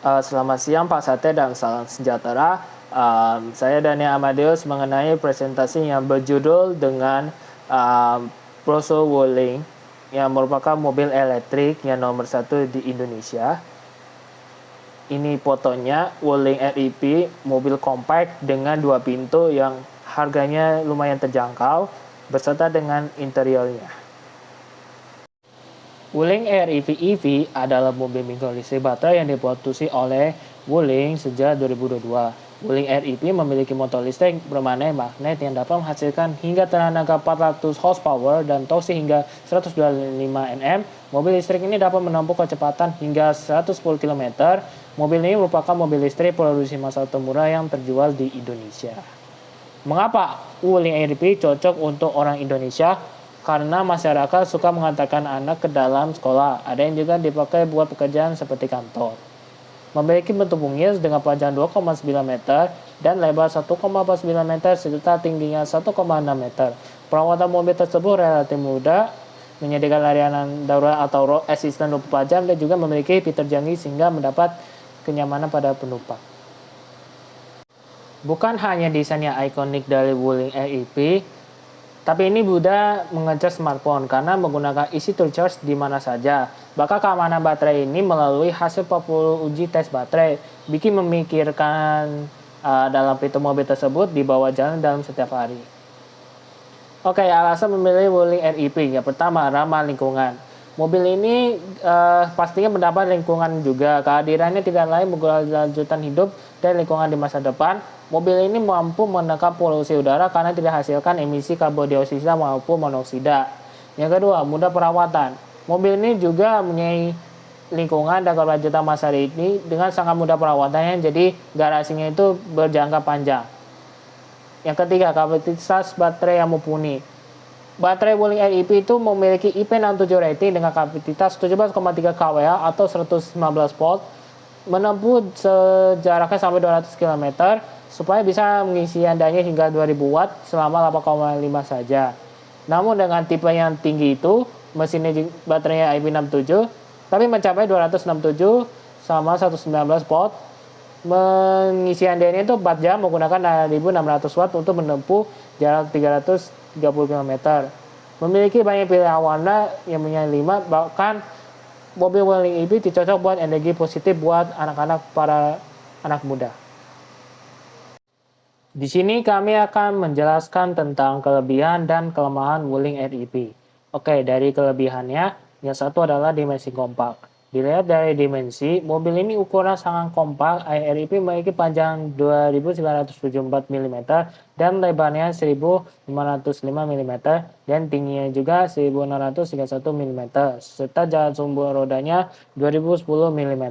Selamat siang Pak Sate dan salam sejahtera. Saya Daniel Amadeus mengenai presentasi yang berjudul dengan Proso Wuling yang merupakan mobil elektrik yang nomor satu di Indonesia. Ini fotonya Wuling REV, mobil compact dengan 2 pintu yang harganya lumayan terjangkau beserta dengan interiornya. Wuling REV EV adalah mobil mikrolistrik baterai yang diproduksi oleh Wuling sejak 2022. Wuling REV memiliki motor listrik bermagnet yang dapat menghasilkan hingga tenaga 400 horsepower dan torsi hingga 125 Nm. Mobil listrik ini dapat menempuh kecepatan hingga 110 km. Mobil ini merupakan mobil listrik produksi massal termurah yang terjual di Indonesia. Mengapa Wuling REV cocok untuk orang Indonesia? Karena masyarakat suka mengantarkan anak ke dalam sekolah. Ada yang juga dipakai buat pekerjaan seperti kantor. Memiliki bentuk bungis dengan panjang 2,9 meter dan lebar 1,49 meter serta tingginya 1,6 meter. Perawatan mobil tersebut relatif mudah, menyediakan layanan darurat atau road assistant 24 jam dan juga memiliki fitur canggih sehingga mendapat kenyamanan pada penumpang. Bukan hanya desainnya ikonik dari Wuling REV, tapi ini mudah mengecas smartphone karena menggunakan easy to charge di mana saja. Bahkan keamanan baterai ini melalui hasil 40 uji tes baterai bikin memikirkan dalam fitur mobil tersebut dibawa jalan dalam setiap hari. Oke, alasan memilih Wuling REV. Yang pertama, ramah lingkungan. Mobil ini pastinya mendapat lingkungan juga. Kehadirannya tidak lain berkelanjutan hidup dan lingkungan di masa depan. Mobil ini mampu menekan polusi udara karena tidak hasilkan emisi karbon dioksida maupun monoksida. Yang kedua, mudah perawatan. Mobil ini juga mempunyai lingkungan dan kelanjutan masa ini dengan sangat mudah perawatannya, jadi garasinya itu berjangka panjang. Yang ketiga, kapasitas baterai yang mumpuni. Baterai Wuling REV itu memiliki IP67 rating dengan kapasitas 17,3 kWh atau 115 volt, menempuh jaraknya sampai 200 km, supaya bisa mengisi andanya hingga 2000 watt selama 8,5 saja. Namun dengan tipe yang tinggi itu, mesinnya baterainya IP67, tapi mencapai 267 sama 119 volt, mengisi andanya itu 4 jam menggunakan 1600 watt untuk menempuh jarak 330 km. Memiliki banyak pilihan warna yang punya 5, bahkan mobil Wuling EV cocok buat energi positif buat anak-anak, para anak muda. Di sini kami akan menjelaskan tentang kelebihan dan kelemahan Wuling REV. Oke, dari kelebihannya, yang satu adalah dimensi kompak. Dilihat dari dimensi, mobil ini ukuran sangat kompak. REV memiliki panjang 2974 mm dan lebarnya 1505 mm dan tingginya juga 1631 mm serta jalan sumbu rodanya 2010 mm.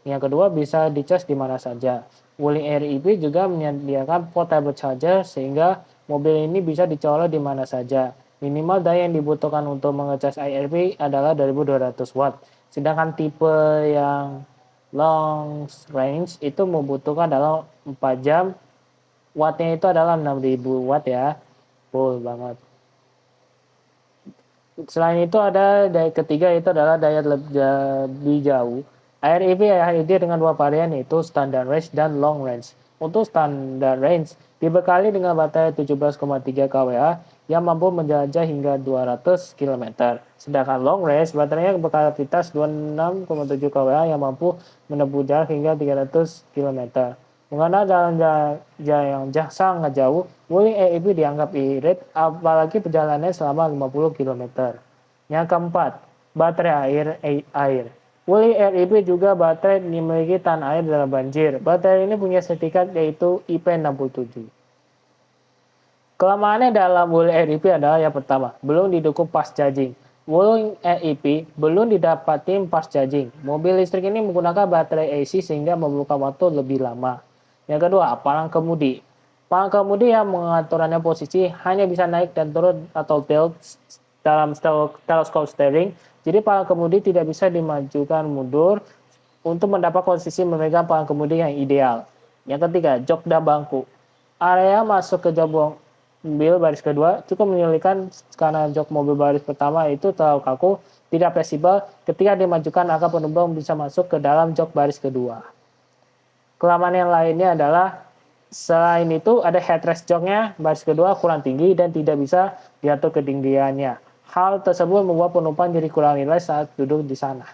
Yang kedua, bisa dicas di mana saja. Wuling REV juga menyediakan portable charger sehingga mobil ini bisa dicolok di mana saja. Minimal daya yang dibutuhkan untuk mengecas REV adalah 2200 watt. Sedangkan tipe yang long range itu membutuhkan dalam 4 jam. Wattnya itu adalah 6000 watt ya. Full banget. Selain itu ada daya ketiga, itu adalah daya lebih jauh. REV hadir dengan 2 varian, yaitu standard range dan long range. Untuk standard range dibekali dengan baterai 17,3 kWh yang mampu menjelajah hingga 200 km. Sedangkan long range baterainya berkapasitas 26,7 kWh yang mampu menempuh jarak hingga 300 km. Mengenai jalan yang sangat jauh, Wuling REV dianggap irit, apalagi perjalanannya selama 50 km. Yang keempat, baterai air. Wuling REV juga baterai memiliki tahan air dalam banjir. Baterai ini punya sertifikat yaitu IP67. Kelemahannya dalam Wuling REV adalah yang pertama, belum didukung fast charging. Wuling REV belum didapati fast charging. Mobil listrik ini menggunakan baterai AC sehingga memerlukan waktu lebih lama. Yang kedua, palang kemudi. Palang kemudi yang mengaturannya posisi hanya bisa naik dan turun atau tilt dalam teleskop steering. Jadi palang kemudi tidak bisa dimajukan mundur untuk mendapat posisi memegang palang kemudi yang ideal. Yang ketiga, jok dan bangku. Area masuk ke jok mobil baris kedua cukup menyulitkan karena jok mobil baris pertama itu terlalu kaku, tidak fleksibel. Ketika dimajukan, maka penumpang bisa masuk ke dalam jok baris kedua. Kelemahan yang lainnya adalah selain itu ada headrest joknya baris kedua kurang tinggi dan tidak bisa diatur ketinggiannya. Hal tersebut membuat penumpang jadi kurang rileks saat duduk di sana.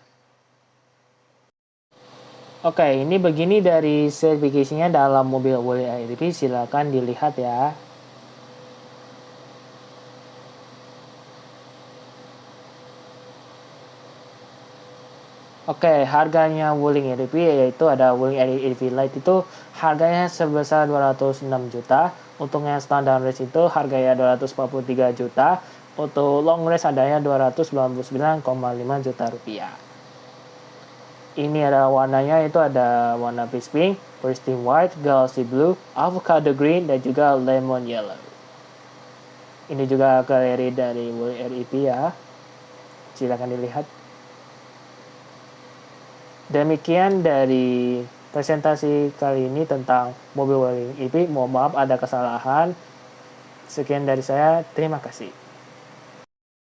Oke, ini begini dari spesifikasinya dalam mobil Wuling REV, silakan dilihat ya. Oke, harganya Wuling REV yaitu ada Wuling REV Lite itu harganya sebesar 206 juta. Untuk yang standar race itu harganya 243 juta. Untuk long race adanya 299,5 juta rupiah. Ini ada warnanya itu ada warna peach pink, pristine white, galaxy blue, avocado green, dan juga lemon yellow. Ini juga galeri dari Wuling REV ya. Silakan dilihat. Demikian dari presentasi kali ini tentang mobil Wuling REV. Mohon maaf ada kesalahan. Sekian dari saya. Terima kasih.